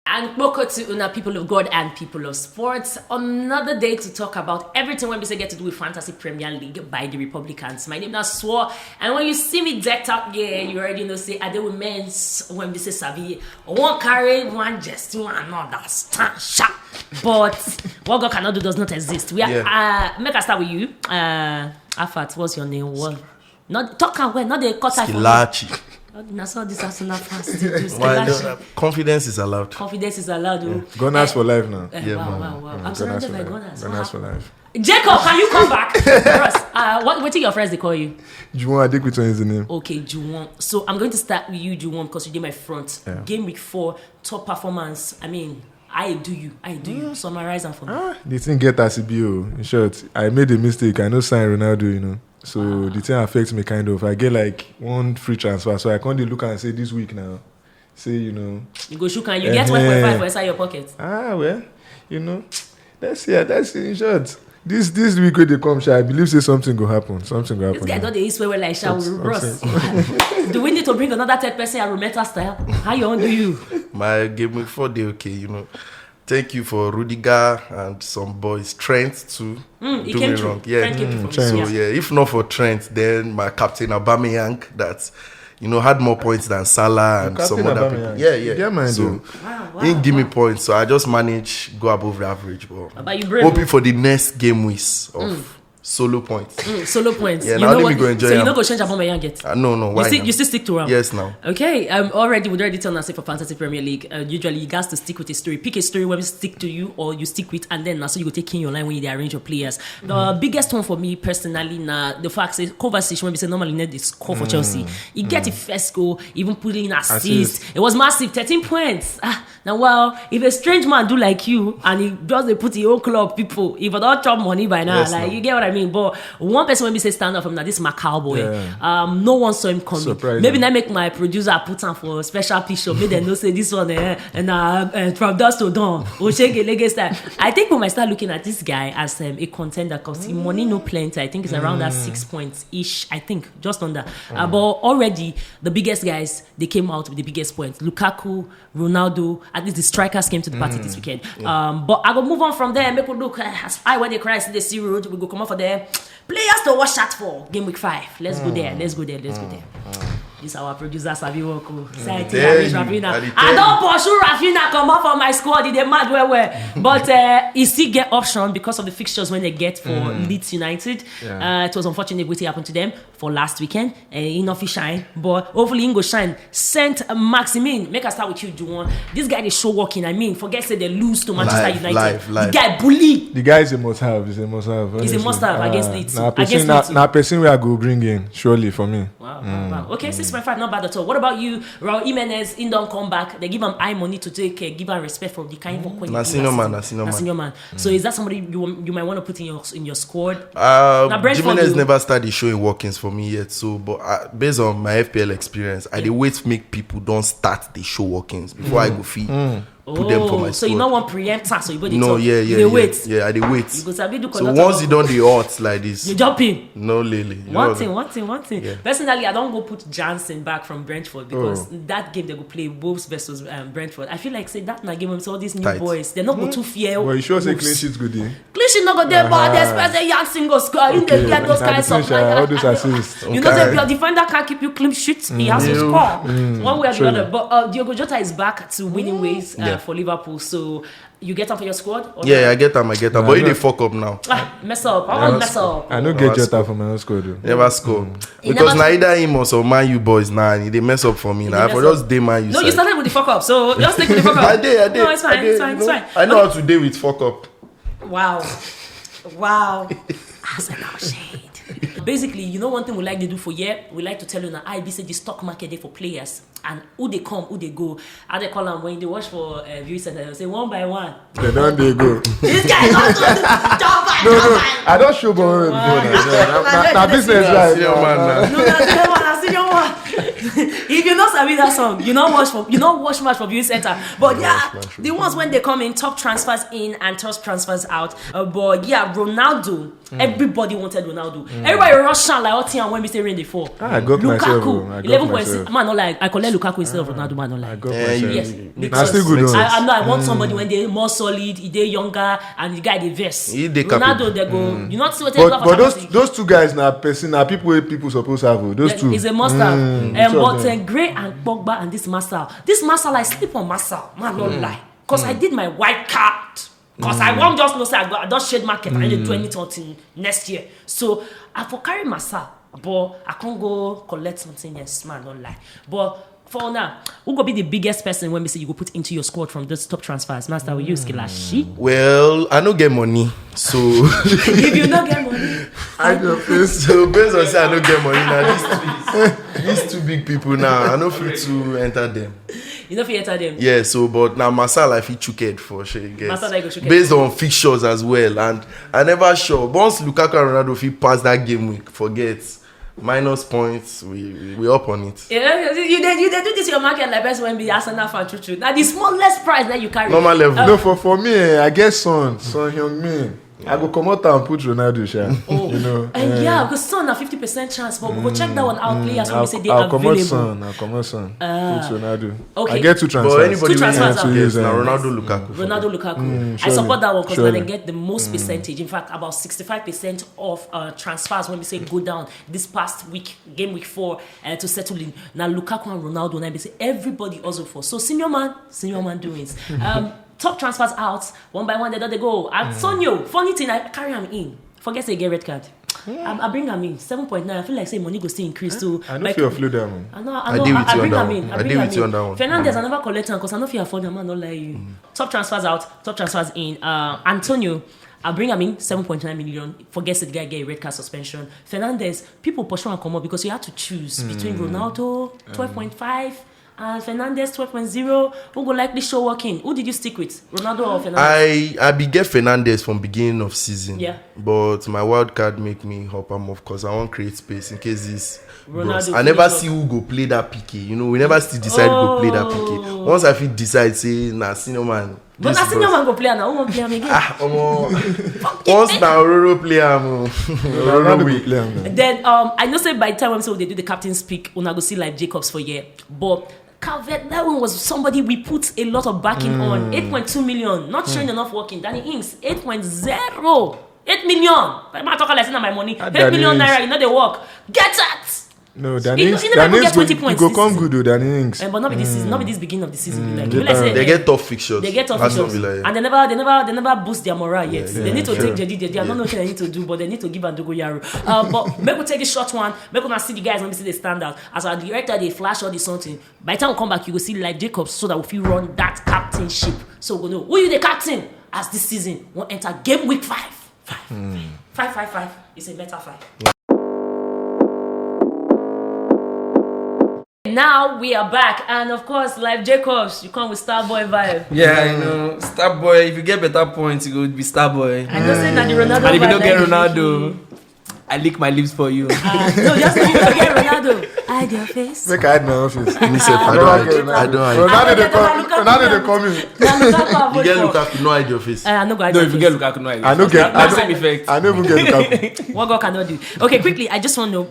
And welcome to Una, people of God and people of sports. Another day to talk about everything when we say get to do with Fantasy Premier League by the Republicans. My name is Swore, and when you see me decked up, yeah, you already know. Say I deal with men's when we say Savi, one carry, one just one another stand sharp. But what God cannot do does not exist. We are. Make us start with you. Afat, what's your name? What? Not talk away. Not the cut. Skilachi. That's all this as soon as fast. Confidence is allowed. Confidence is allowed. Yeah. Gunners for life now. Wow. I'm surrounded by Gunners. Gunners for life. Jacob, can you come back? What do your friends they call you? Juwon Adequito is the name. Okay, Juwon. So I'm going to start with you, Juwon, because you did my front. Yeah. Game week 4, top performance. I mean, I do you. Summarize them for me. The thing get as in short, I made a mistake. I know sign Ronaldo, So the thing affects me kind of. I get like one free transfer, so I can't look and say this week now. Say, You go shoot and you get 1.5 for inside your pocket. Well, that's in short. This week when they come, I believe say something will happen. Something will happen. This guy don't dey swear like shall Ross. Do we need to bring another third person at Rometa style? How you want do you? My game week 4 day, okay, Thank you for Rudiger and some boys. Trent too. He came me wrong. True. Yeah. Trent came So if not for Trent, then my captain Aubameyang that had more points than Salah and some other people. Yeah. Man, so he didn't give me points, so I just managed go above the average. But you hoping for the next game weeks of solo points. Solo points. Yeah, now let me go enjoy. So you're not going to change Aubameyang yet? No. Why you still stick to him? Yes, now. Okay. Already we already tell us for Fantasy Premier League. Usually you guys to stick with a story. Pick a story where we stick to you or you stick with, and then so you go take in your line when you arrange your players. The biggest one for me personally, the fact is conversation when we say normally need this score for Chelsea. He get the first goal, even put in assist. It was massive, 13 points. Now, if a strange man do like you and he just put your own club people, if I don't chop money by now, you get what I mean. But one person when we say stand up from now, this is my cowboy. No one saw him coming. Surprising. Maybe I make my producer put on for a special picture. Maybe they know say this one and from dusk to dawn. I think we might start looking at this guy as a contender because money no plenty. I think it's around that 6 points ish. I think just under. But already the biggest guys they came out with the biggest points. Lukaku, Ronaldo. At least the strikers came to the party this weekend. But I go move on from there. Make we look as I when they cry see the sea road. We go come up for there. Players to watch out for game week 5. Let's go there. Let's go there. This our producer Sabi Woko. I don't pursue Rafinha come up for my squad. They mad where. But he still get option because of the fixtures when they get for Leeds United. It was unfortunate what happened to them for last weekend. He not shine, but hopefully he go shine. Saint Maximin, make us start with you, Juwon. This guy is show walking. I mean, forget say they lose to Manchester United. Live. The guy bully. The guy is a must-have. He's a must-have. He's a must-have against Leeds. Now, person where I go bring in surely for me. Wow. Okay, 6.5, not bad at all. What about you, Raul Jimenez? In don't come back. They give him high money to take care, give him respect for the kind of work. Senior man. So is that somebody you might want to put in your squad? Jimenez never started showing workings for me yet. So, but based on my FPL experience, I wait to make people don't start the show workings before I go feed. Put them for my so you don't want preemptor, so you go wait. Yeah, I wait. So once you don't the odds like this, you jump in. No, Lily. One thing. Yeah. Personally, I don't go put Jansen back from Brentford because that game they go play Wolves versus Brentford. I feel like say that na game with all these new boys, they're not go too fair. Well, you sure say clean sheets good day? Clean sheet not go there, but there's person Jansen go score. You get those guys of all those assists. You know that your defender can't keep you clean sheets. He has to score one way or the other. But Diogo Jota is back to winning ways for Liverpool. So you get him for your squad? I get him. But you dey fuck up now. Mess up. I won't mess up. I don't get Jota for my own squad though. Never score. Because neither him or some Man U boys they mess up for me now. I for just day Man U. No, you started with the fuck up. So just take with the fuck up. I did. No, it's fine. I know how to deal with fuck up. Wow. Arsenal shade. Basically, one thing we like to do for year, we like to tell you now, I say the stock market day for players and who they come, who they go. How they call them when they watch for viewing center, they say one by one. They don't they go. This guy don't No, I don't show before. Now business right. Senior man. No, senior one. If you not sabi that song, you not watch match for viewing center. But the ones when they come in, top transfers in and top transfers out. But Ronaldo, everybody wanted Ronaldo. Everybody rush out like all team when we say rain the fall. I got myself. Lukaku, 11.6. Man, not like I collect Lukaku instead of Ronaldo. Man, not like. I got myself. Yes, I because still good. I want somebody when they more solid, they younger, and the guy they vest. Ronaldo, they go. You not see what they go for. But those two guys now, people supposed to have those two. It's a must have. But Gray and Pogba and this Marcel, I sleep on Marcel. Man, not lie. Cause I did my white card. Cause I won't just know say I don't shade market and do anything until next year. So I for carry Marcel, but I can't go collect something. Yes, man, don't lie. But for now, who go be the biggest person when we say you go put into your squad from those top transfers? Master, will you Skilashi? Well, I don't get money, so if you don't get money, I go first. So based on say I don't get money now, these two big people now, I no fit to enter them. You know if you enter them. Yeah, so but now Marcel I fit chooked for sure. Based on fixtures as well, and I never sure. Once Lukaku and Ronaldo fit pass that game week, forget. Minus points, we up on it. Yeah, you do this your market like best when be Arsenal fan true. Now the smallest price that you carry. Normal level. No, for me, I guess Son Heung-min. I go come out and put Ronaldo, you know. And because Son a 50% chance, but we go check that one out. Players when we say they are available. I'll come out Son. Put Ronaldo. Okay. I get two transfers. But anybody two transfers to use now Ronaldo Lukaku. I support that one because they get the most percentage. In fact, about 65% of transfers when we say go down this past week, game week 4, to settle in. Now Lukaku and Ronaldo, and I say everybody also for. So senior man doings. Top transfers out one by one. They go. And Sonyo, funny thing, I carry him in. Forget say get red card. I bring him in 7.9. I feel like say money go still increase too. I know feel flew down. I bring him in. I deal with you on that one. Fernandez, I never collect him because I know if you afford him, I'm not like you. Top transfers out. Top transfers in. Antonio. I bring him in 7.9 million. Forget the guy get a red card suspension. Fernandez, people pursue and come up because you have to choose between Ronaldo 12.5. And Fernandez 12.0, who go likely show working? Who did you stick with? Ronaldo or Fernandez? I began Fernandez from beginning of season. Yeah. But my wild card make me hop him off because I want create space in case this. Ronaldo I never see who go play that PK. You know, we never still decide go play that PK. Once I feel decide, say, senior man. But senior man go play now. Who won't play him again? Once now Roro play him. Roro will play him. Then I know say by the time when they do the captain's pick, una go see like Jacobs for year. But Calvert, that one was somebody we put a lot of backing on. 8.2 million, not showing enough working. Danny Ings, 8.0. 8 million. I'm not talking like my money. 8 million naira, you know they work. Get that! No, Danny Ings go come good though, Danny Ings. But not be this season, not be this beginning of the season. They get tough fixtures. And they never boost their morale yet. They need to take JD. I don't know what they need to do, but they need to give and do go yaro. But make we take this short one. Make we see the guys when we see they stand out. As our director, they flash all this something. By the time we come back, you go see like Jacobs so that we feel run that captainship. So we go know who you the captain as this season will enter game week 5. 5. It's a better 5. Now we are back, and of course, like Jacobs, you come with Starboy vibe. Yeah, I know. Starboy, if you get better points, you go be Starboy. I know say that the Ronaldo. And if you don't get Ronaldo, I lick my lips for you. No, just if you don't get Ronaldo, hide your face. Make I hide my office. I don't Ronaldo they come in. You get Lukaku, no hide your face. No, if you get Lukaku, no hide your face. I don't even get Lukaku. What God cannot do. Okay, quickly, I just want to know,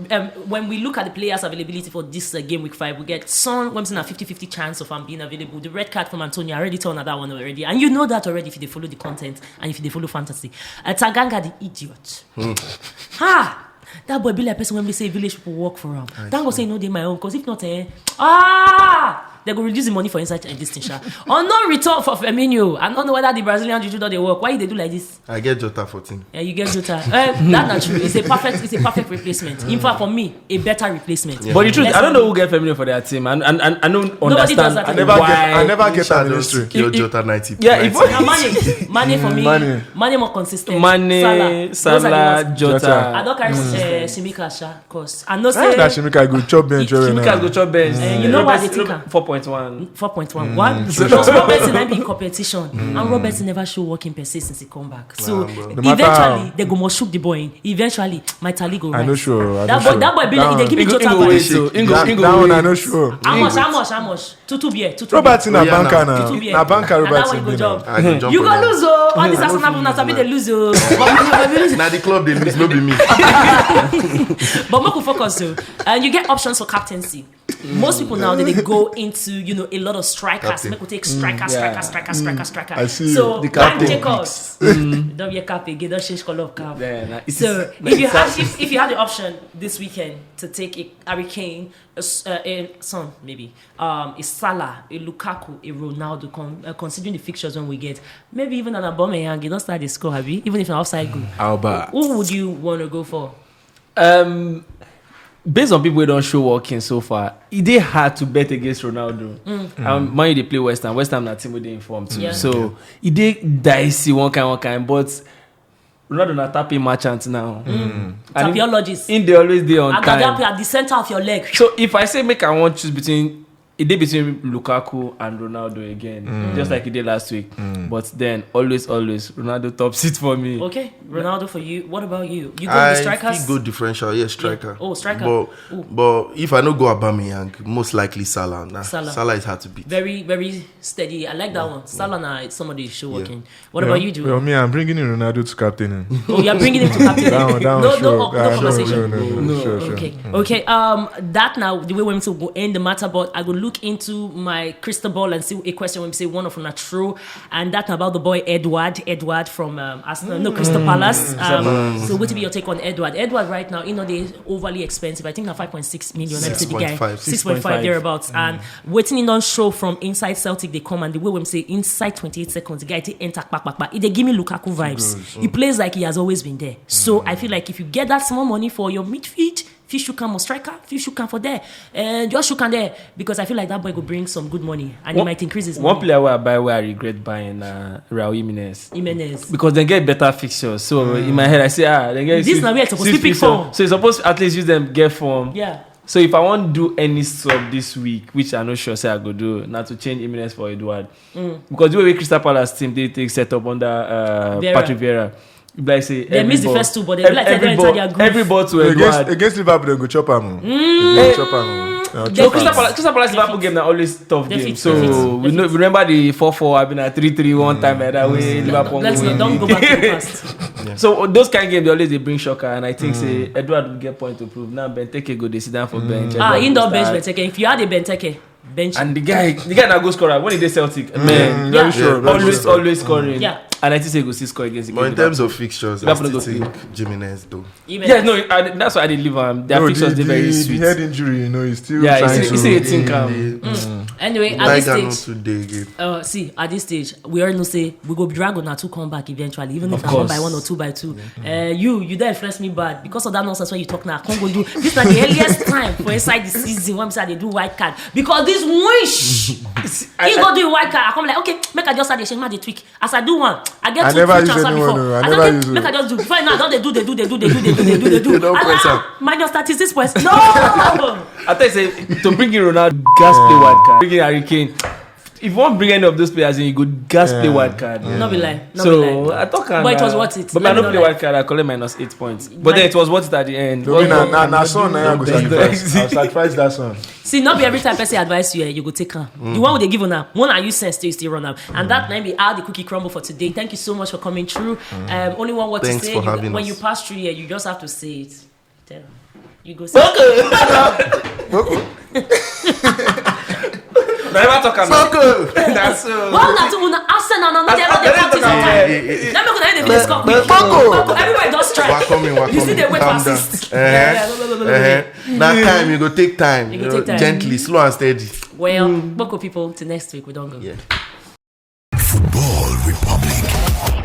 when we look at the players' availability for this game week 5, we get Son, Wemson, a 50-50 chance of being available. The red card from Antonio, I already told that one already. And you know that already if you follow the content and if you follow fantasy. Taganga, the idiot. That boy be like person when we say village people work for him. Don't go say no, they my own. Because if not, they go reduce the money for inside this thing. Or no return for Firmino. I don't know whether the Brazilian juju do they work. Why they do like this? I get Jota 14. Yeah, you get Jota. That's not true. It's a perfect replacement. In fact, for me, a better replacement. Yeah. But the truth, I don't know who get Firmino for their team. And I don't understand. I never get that ministry. Jota 90. Yeah, Mane for me. Mane more consistent. Mane, Salah, Jota. I don't carry Shimika, cause I know say that Shimika go chop bench. Shimika go chop bench. You know what they think? 4.9. 4.1. 4.1. One, because Robertson and be in competition, and Robertson never show working per se since he come back. So No matter eventually how. they go must shoot the boy in. Eventually, my tally go rise. I know sure. That boy be like, they give me total Ingo value. wait, so Ingo That one I wait. know sure. How much? Two beer. Robertson na Oh, yeah, banker now. now. Two beer. Na banker And that Robertson one go be now. job. I go jump You on go them. lose oh. All these Arsenal people na sabi they lose oh. Now the club they lose, no be me. But make we focus though. And you get options for captaincy. Most people now they go into a lot of strikers. Captain. Make we take striker. I see So the Mark captain Jacobs, don't be a cap again. Don't change color of cap. Yeah, nah, it's- So if you had the option this weekend to take a Harry Kane, a Son maybe, a Salah, a Lukaku, a Ronaldo, considering the fixtures when we get, maybe even an Aubameyang, you don't start the score, have you? Even if an offside goal, Alba. who would you want to go for? Based on people who don't show working so far, it is hard to bet against Ronaldo. Man, they play West Ham. West Ham na team with the informed too. Yeah. So it is dicey one kind. But Ronaldo na tapping merchant now. And Tapiologist. in they always dey on I got time. that at the center of your leg. So if I say make I want choose between between Lukaku and Ronaldo again, just like he did last week. But then always Ronaldo top seat for me. Okay, Ronaldo for you. What about you? You go with the I strikers? think go differential, yeah, striker. Yeah. Oh, striker. But if I don't go Aubameyang, most likely Salah. Nah, Salah. Salah is hard to beat. Very, very steady. I like that one. Salah na somebody show working. What about you, Well, Joe? me, I'm bringing in Ronaldo to captain. Oh, you're bringing him to captain. That one, no sure. conversation. No, sure. Okay. That now the way we're to go end the matter, but I will look into my crystal ball and see a question when we say one of them are true, and that about the boy Edward from Arsenal, no Crystal Palace. So what to be your take on Edward? Edward right now, they're overly expensive. I think now 5.6 million. Let me see the guy 6.5. 6.5 thereabouts. And waiting in on show from inside Celtic, they come and the way we say inside 28 seconds, the guy they enter back. They give me Lukaku vibes. He plays like he has always been there. So I feel like if you get that small money for your midfield, fish you can or striker, fish you can for there, and just you can there, because I feel like that boy will bring some good money and he might increase his One money. player where I buy where I regret buying Raul Jimenez. Jimenez. Because they get better fixtures. So in my head I say they get This now we are supposed to pick form. So you're supposed to at least use them get form. Yeah. So if I want to do any sub this week, which I'm not sure say I go do, not to change Jimenez for Edward, because the way Crystal Palace team they take set up under Patrick Vieira. Like say They missed the first two, but they like they enter their group. every ball to Edward. Against Liverpool, they go chop him. They go chop him. They So Crystal Palace Liverpool game now always tough They game. fit, So they fit. we remember the 4-4 I've been at 3-3 one time like that way Liverpool Let's win. don't go back to the past. So those kind of games they always bring shocker, and I think say Edward will get point to prove. Now Benteke go they sit down for bench. Edward Indoor go bench start. Benteke. If you had a Benteke bench, And the guy that go scorer when he did Celtic, man, Yeah. always scoring. Yeah. And I think he go see score against. But in terms of fixtures, I Liverpool still go think Jimenez though. yeah, no, that's why I did leave him. Their fixtures they very The sweet. head injury, he's still Yeah, trying he to. say 18 calm. anyway, at this Tiger not stage, today again. see, at this stage, we already know say we go drag on our two come back eventually, even if Of it's 1 course. by 1 or 2 by 2. You don't influence me bad because of that nonsense when you talk now. I can't go do this. Is the earliest time for inside the season when they do white card because this wish he go do a white card. I come like okay, make I just start the change the tweak. As I do one, I get I two never free use transfer anyone, before. I I never don't use get, make I just do before now. Don't they do. They don't press am. Minus 36 points. No. I tell you say to bring in Ronaldo, gas play wild card. Bring in Harry Kane. If you want bring any of those players in, you go gas play wild card. Not be lie. Not So be lie. I talk But it was worth it. But Let I me don't know play that. wild card. I collect minus 8 points. But then it was worth it at the end. Now, son, I go sacrifice. I'll sacrifice that son. See, not be every time person advise you, you go take her. The one they give you now, one are you sense still run up, and that might be how the cookie crumble for today. Thank you so much for coming through. Only one word Thanks to say. for having When us. you pass through here, you just have to say it. Tell them. You go say. it. Never talk about That's Well, not to una Arsenal, no, they practice on time. Let me go ahead and finish score quick. Everybody just try. You see, they wait for Calm down. assist. Yeah. That time you go take time. You go take time. Gently, slow and steady. Well, Boko people, till next week, we don't go. Yeah. Football Republic.